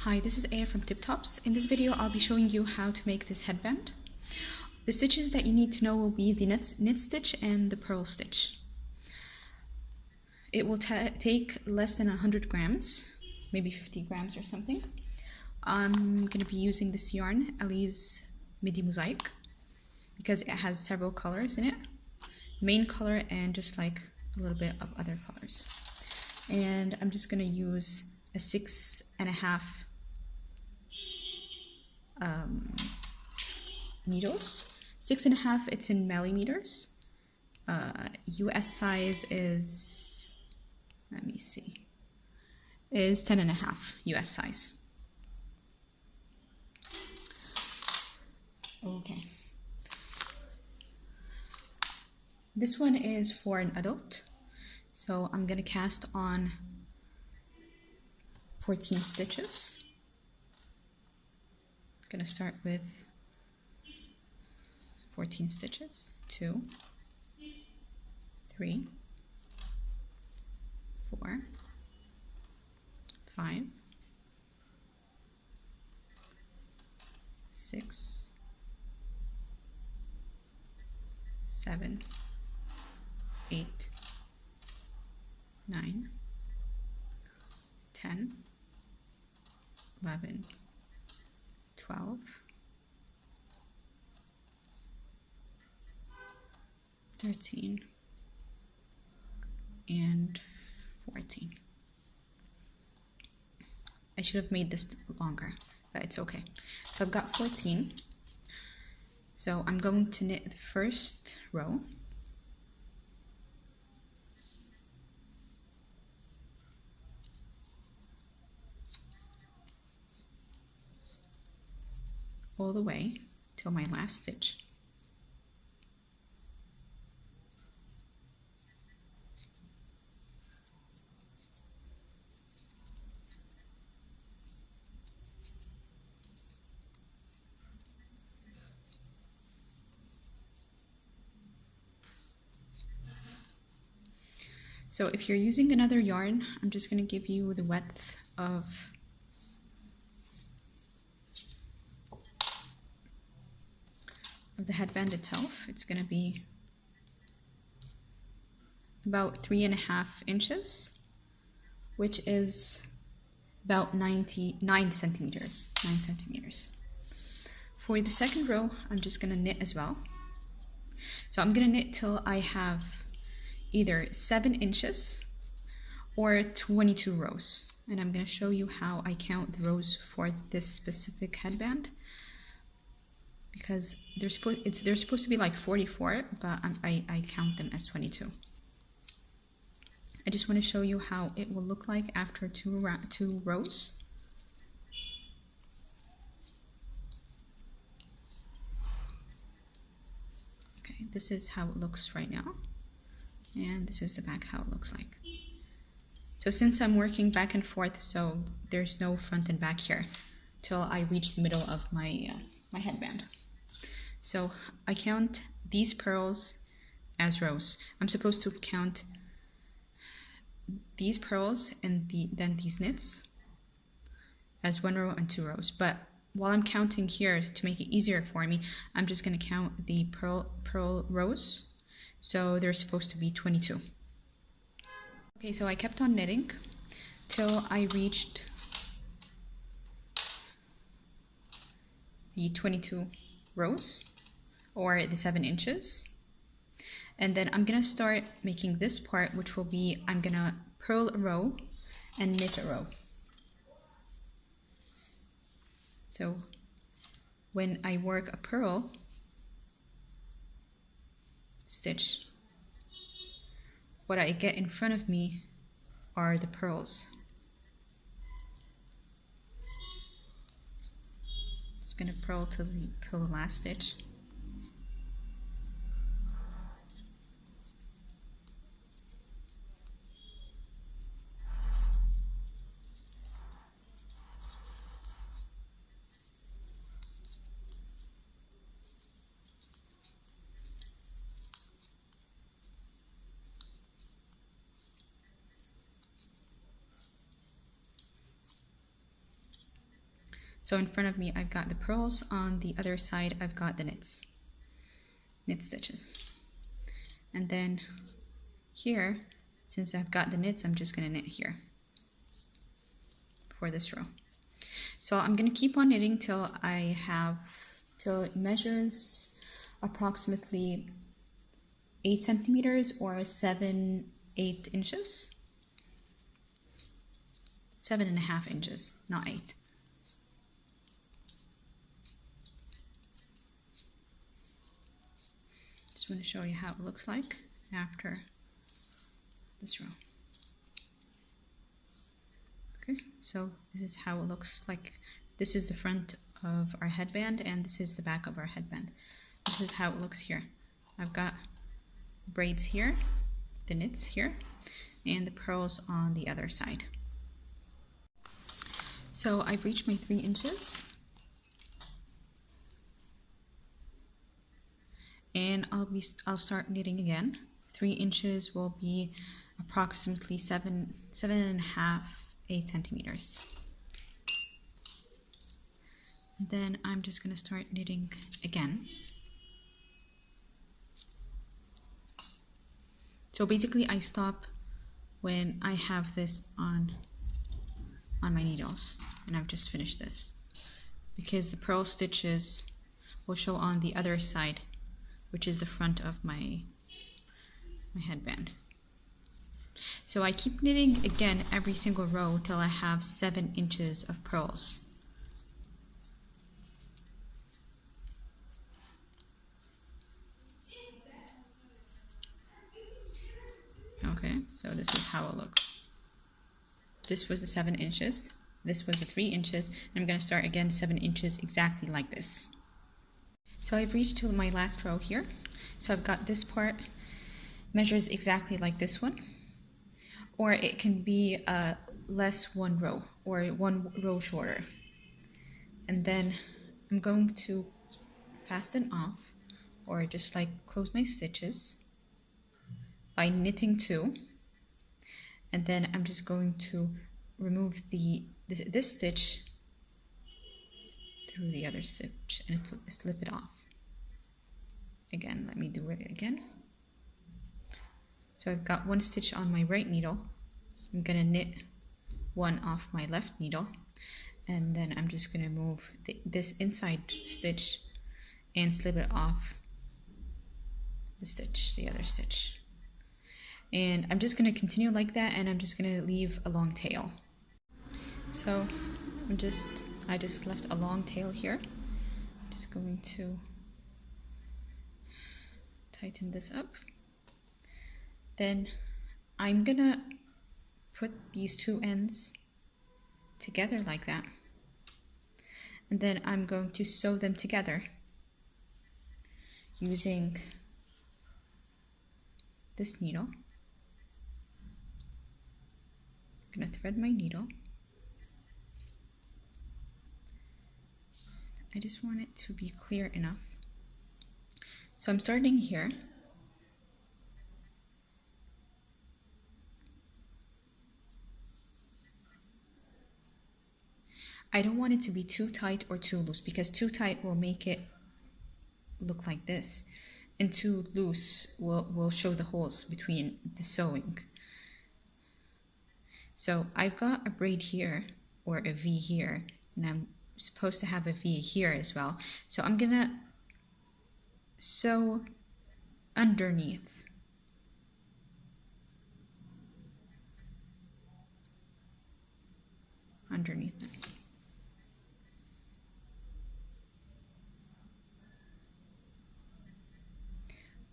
Hi, this is Aya from TipTops. In this video, I'll be showing you how to make this headband. The stitches that you need to know will be the knit stitch and the purl stitch. It will take less than 100 grams, maybe 50 grams or something. I'm going to be using this yarn, Ali's Midi Mosaic, because it has several colors in it. Main color and just like a little bit of other colors. And I'm just going to use a 6.5 needles. 6.5, it's in millimeters. US size is, let me see, is 10.5 US size. Okay. This one is for an adult. So I'm gonna cast on 14 stitches. I'm gonna start with 14 stitches. 2, 3, 4, 5, 6, 7, 8, 9, 10, 11, 12, 13, and 14. I should have made this longer, but it's okay. So I've got 14. So I'm going to knit the first row. All the way till my last stitch. So if you're using another yarn, I'm just going to give you the width of the headband itself. It's going to be about 3.5 inches, which is about 9 centimeters. For the second row, I'm just going to knit as well. So I'm going to knit till I have either 7 inches or 22 rows. And I'm going to show you how I count the rows for this specific headband, because they're supposed to be like 44, but I count them as 22. I just want to show you how it will look like after two rows. Okay, this is how it looks right now, and this is the back how it looks like. So since I'm working back and forth, so there's no front and back here till I reach the middle of my my headband. So I count these purls as rows. I'm supposed to count these purls and then these knits as 1 row and 2 rows. But while I'm counting here, to make it easier for me, I'm just going to count the purl rows. So they're supposed to be 22. Okay, so I kept on knitting till I reached the 22 rows, or the 7 inches. And then I'm gonna start making this part, which will be, I'm gonna purl a row and knit a row. So when I work a purl stitch, what I get in front of me are the purls. Just gonna purl till the last stitch. So in front of me I've got the purls, on the other side I've got the knit stitches. And then here, since I've got the knits, I'm just gonna knit here for this row. So I'm gonna keep on knitting till it measures approximately 8 centimeters or 7-8 inches. 7.5 inches, not 8. Just want to show you how it looks like after this row. Okay, so this is how it looks like. This is the front of our headband and this is the back of our headband. This is how it looks here. I've got braids here, the knits here, and the purls on the other side. So I've reached my 3 inches. And I'll start knitting again. 3 inches will be approximately 7.5, 8 centimeters. And then I'm just gonna start knitting again. So basically I stop when I have this on my needles, and I've just finished this, because the purl stitches will show on the other side, which is the front of my headband. So I keep knitting again every single row till I have 7 inches of purls. Okay, so this is how it looks. This was the 7 inches, this was the 3 inches, and I'm going to start again 7 inches exactly like this. So I've reached to my last row here. So I've got this part measures exactly like this one, or it can be less 1 row or 1 row shorter. And then I'm going to fasten off, or just like close my stitches by knitting 2, and then I'm just going to remove this stitch through the other stitch and slip it off. Again, let me do it again. So I've got 1 stitch on my right needle. I'm gonna knit 1 off my left needle, and then I'm just gonna move this inside stitch and slip it off the other stitch. And I'm just gonna continue like that, and I'm just gonna leave a long tail. So I just left a long tail here. I'm just going to tighten this up. Then I'm gonna put these 2 ends together like that, and then I'm going to sew them together using this needle. I'm gonna thread my needle. I just want it to be clear enough. So I'm starting here. I don't want it to be too tight or too loose, because too tight will make it look like this, and too loose will show the holes between the sewing. So I've got a braid here, or a V here, and I'm supposed to have a V here as well. So I'm gonna sew underneath. Underneath it.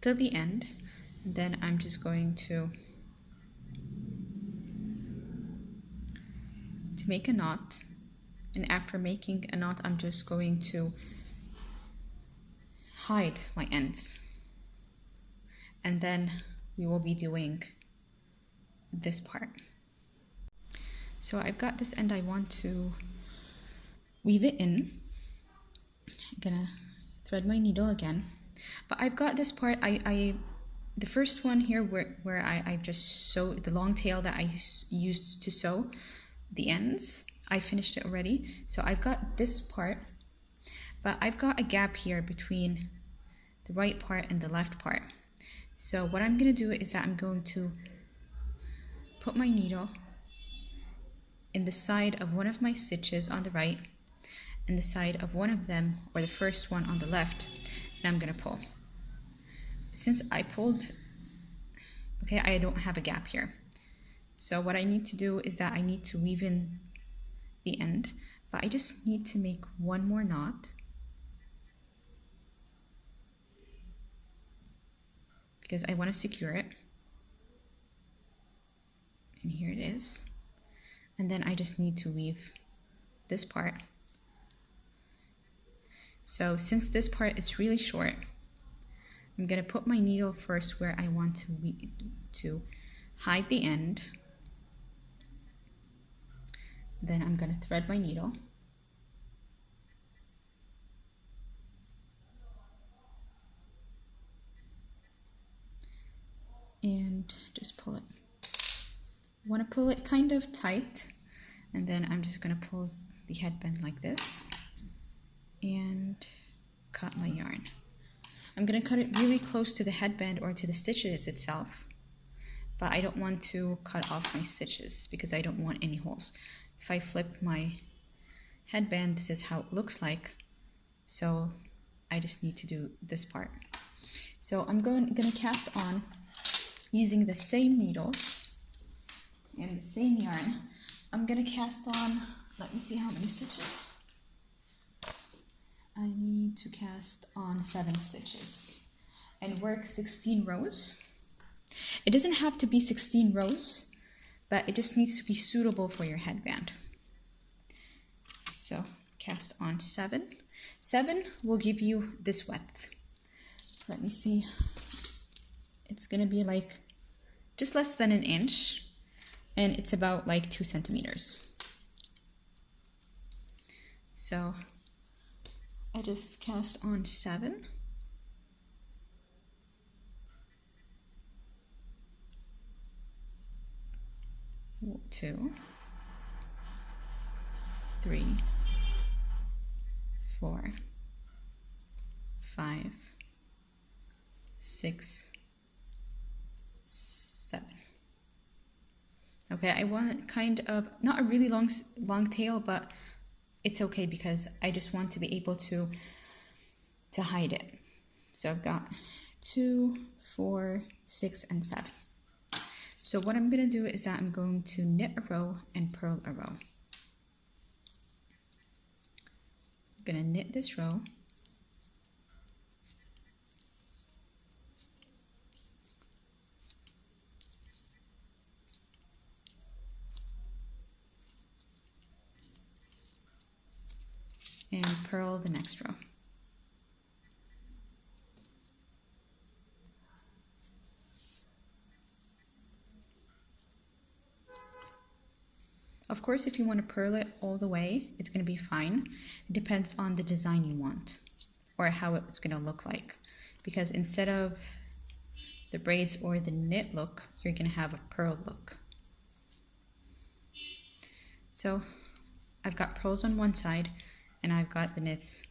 Till the end, and then I'm just going to make a knot, and after making a knot I'm just going to hide my ends, and then we will be doing this part. So I've got this end I want to weave it in. I'm gonna thread my needle again, but I've got this part, the first one here where I just sewed the long tail that I used to sew the ends, I finished it already. So I've got this part, but I've got a gap here between the right part and the left part. So what I'm going to do is that I'm going to put my needle in the side of one of my stitches on the right and the side of one of them, or the first one on the left, and I'm going to pull. Since I pulled, okay, I don't have a gap here. So what I need to do is that I need to weave in the end, but I just need to make one more knot because I want to secure it. And here it is. And then I just need to weave this part. So since this part is really short, I'm going to put my needle first where I want to hide the end. Then I'm going to thread my needle. And just pull it. I want to pull it kind of tight, and then I'm just going to pull the headband like this and cut my yarn. I'm going to cut it really close to the headband or to the stitches itself, but I don't want to cut off my stitches because I don't want any holes. If I flip my headband, this is how it looks like, so I just need to do this part. So I'm going to cast on using the same needles and the same yarn. I'm going to cast on, let me see how many stitches. I need to cast on 7 stitches and work 16 rows. It doesn't have to be 16 rows, but it just needs to be suitable for your headband. So cast on 7. 7 will give you this width. Let me see. It's going to be like just less than an inch, and it's about like 2 centimeters. So I just cast on 7. Two, 3, 4, 5, 6, 7. Okay, I want kind of not a really long tail, but it's okay because I just want to be able to hide it. So I've got 2, 4, 6, and 7. So what I'm going to do is that I'm going to knit a row and purl a row. I'm going to knit this row. And purl the next row. Of course, if you want to purl it all the way, it's going to be fine. It depends on the design you want or how it's going to look like. Because instead of the braids or the knit look, you're going to have a purl look. So I've got purls on one side and I've got the knits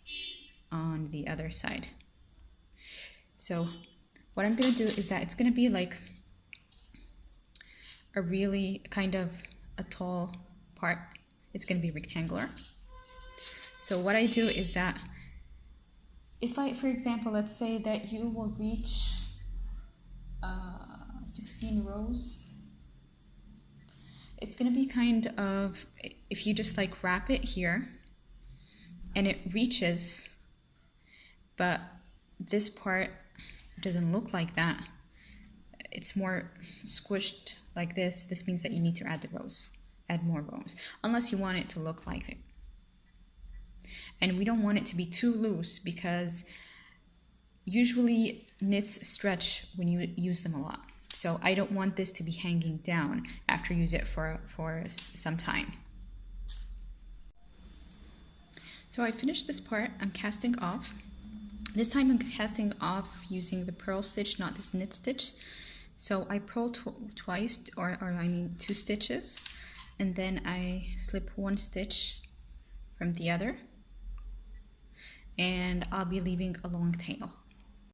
on the other side. So what I'm going to do is that it's going to be like a really kind of a tall part. It's going to be rectangular. So what I do is that if I, for example, let's say that you will reach 16 rows, it's going to be kind of, if you just like wrap it here and it reaches, but this part doesn't look like that, it's more squished like this, this means that you need to add the rows, add more rows, unless you want it to look like it. And we don't want it to be too loose because usually knits stretch when you use them a lot. So I don't want this to be hanging down after you use it for some time. So I finished this part, I'm casting off. This time I'm casting off using the purl stitch, not this knit stitch. So I purl twice, or I mean 2 stitches, and then I slip one stitch from the other, and I'll be leaving a long tail.